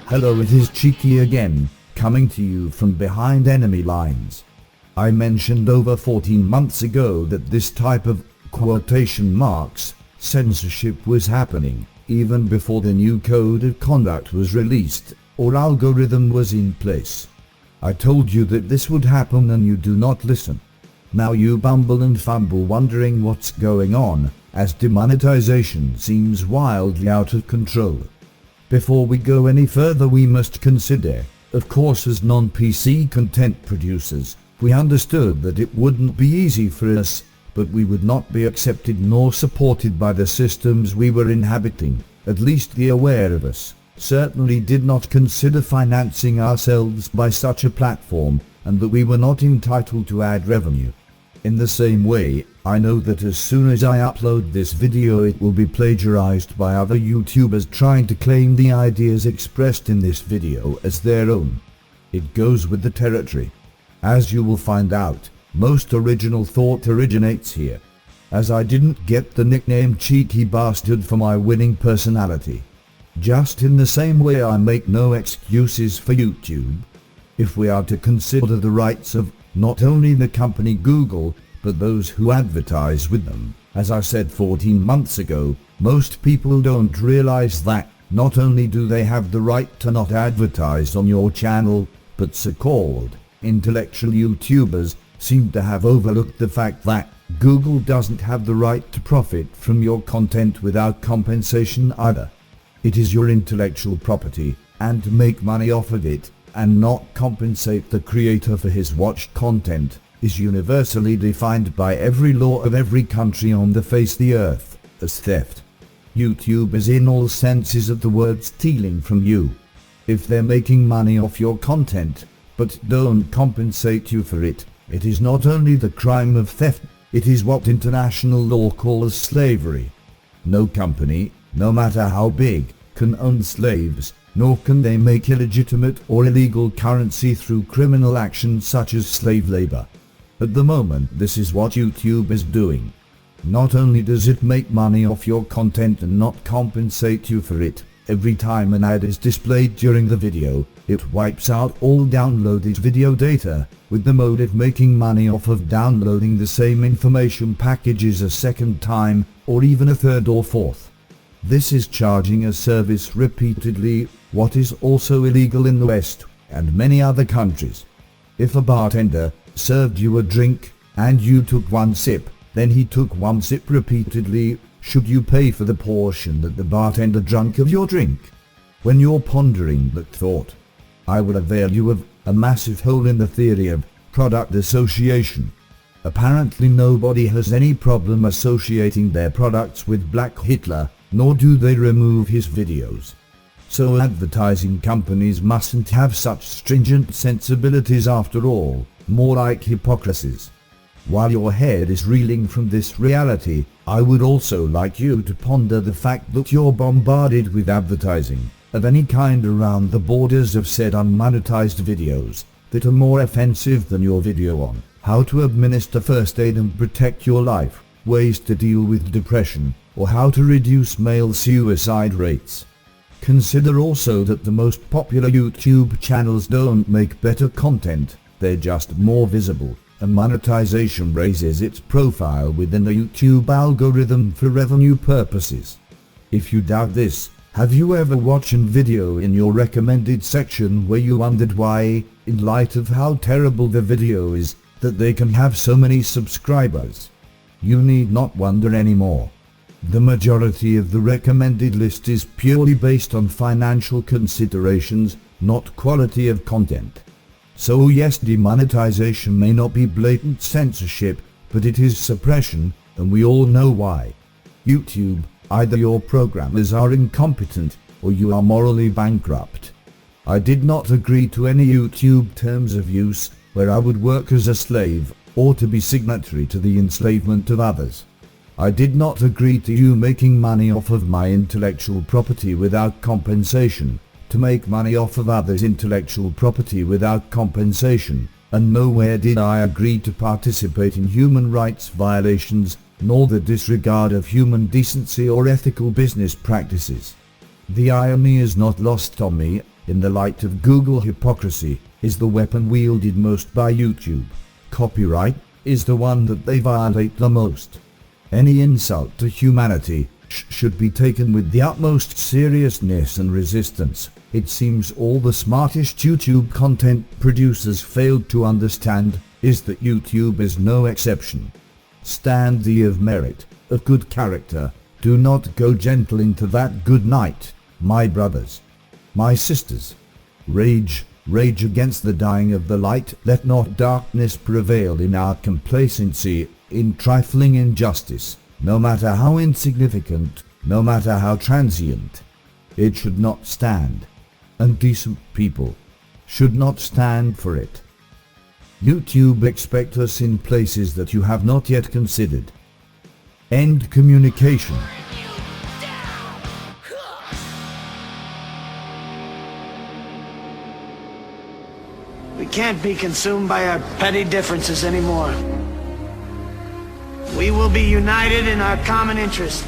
Hello, it is Cheeky again, coming to you from behind enemy lines. I mentioned over 14 months ago that this type of quotation marks censorship was happening, even before the new code of conduct was released or algorithm was in place. I told you that this would happen and you do not listen. Now you bumble and fumble wondering what's going on, as demonetization seems wildly out of control. Before we go any further, we must consider, of course, as non-PC content producers, we understood that it wouldn't be easy for us, but we would not be accepted nor supported by the systems we were inhabiting. At least the aware of us certainly did not consider financing ourselves by such a platform, and that we were not entitled to ad revenue. In the same way, I know that as soon as I upload this video it will be plagiarized by other YouTubers trying to claim the ideas expressed in this video as their own. It goes with the territory. As you will find out, most original thought originates here, as I didn't get the nickname Cheeky Bastard for my winning personality. Just in the same way I make no excuses for YouTube. If we are to consider the rights of not only the company Google, but those who advertise with them, as I said 14 months ago, most people don't realize that not only do they have the right to not advertise on your channel, but so-called intellectual YouTubers seem to have overlooked the fact that Google doesn't have the right to profit from your content without compensation either. It is your intellectual property, and to make money off of it and not compensate the creator for his watched content is universally defined by every law of every country on the face of the earth as theft. YouTube is in all senses of the word stealing from you. If they're making money off your content, but don't compensate you for it, it is not only the crime of theft, it is what international law calls slavery. No company, no matter how big, can own slaves, nor can they make illegitimate or illegal currency through criminal action such as slave labor. At the moment, this is what YouTube is doing. Not only does it make money off your content and not compensate you for it, every time an ad is displayed during the video, it wipes out all downloaded video data, with the motive making money off of downloading the same information packages a second time, or even a third or fourth. This is charging a service repeatedly, what is also illegal in the West and many other countries. If a bartender served you a drink and you took one sip, then he took one sip repeatedly, should you pay for the portion that the bartender drank of your drink? When you're pondering that thought, I will avail you of a massive hole in the theory of product association. Apparently nobody has any problem associating their products with Black Hitler, nor do they remove his videos. So advertising companies mustn't have such stringent sensibilities after all, more like hypocrisies. While your head is reeling from this reality, I would also like you to ponder the fact that you're bombarded with advertising of any kind around the borders of said unmonetized videos that are more offensive than your video on how to administer first aid and protect your life, ways to deal with depression, or how to reduce male suicide rates. Consider also that the most popular YouTube channels don't make better content, they're just more visible, and monetization raises its profile within the YouTube algorithm for revenue purposes. If you doubt this, have you ever watched a video in your recommended section where you wondered why, in light of how terrible the video is, that they can have so many subscribers? You need not wonder anymore. The majority of the recommended list is purely based on financial considerations, not quality of content. So yes, demonetization may not be blatant censorship, but it is suppression, and we all know why. YouTube, either your programmers are incompetent, or you are morally bankrupt. I did not agree to any YouTube terms of use where I would work as a slave or to be signatory to the enslavement of others. I did not agree to you making money off of my intellectual property without compensation, to make money off of others' intellectual property without compensation, and nowhere did I agree to participate in human rights violations, nor the disregard of human decency or ethical business practices. The irony is not lost on me. In the light of Google, hypocrisy is the weapon wielded most by YouTube. Copyright is the one that they violate the most. Any insult to humanity should be taken with the utmost seriousness and resistance. It seems all the smartest YouTube content producers failed to understand is that YouTube is no exception. Stand ye of merit, of good character. Do not go gentle into that good night, my brothers, my sisters. Rage against the dying of the light. Let not darkness prevail in our complacency, in trifling injustice, no matter how insignificant, no matter how transient. It should not stand, and decent people should not stand for it. YouTube expect us in places that you have not yet considered. End communication. We can't be consumed by our petty differences anymore. We will be united in our common interest.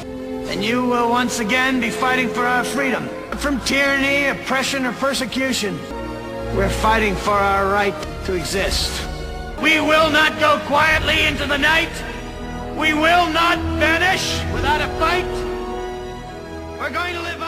And you will once again be fighting for our freedom. From tyranny, oppression, or persecution. We're fighting for our right to exist. We will not go quietly into the night. We will not vanish without a fight. We're going to live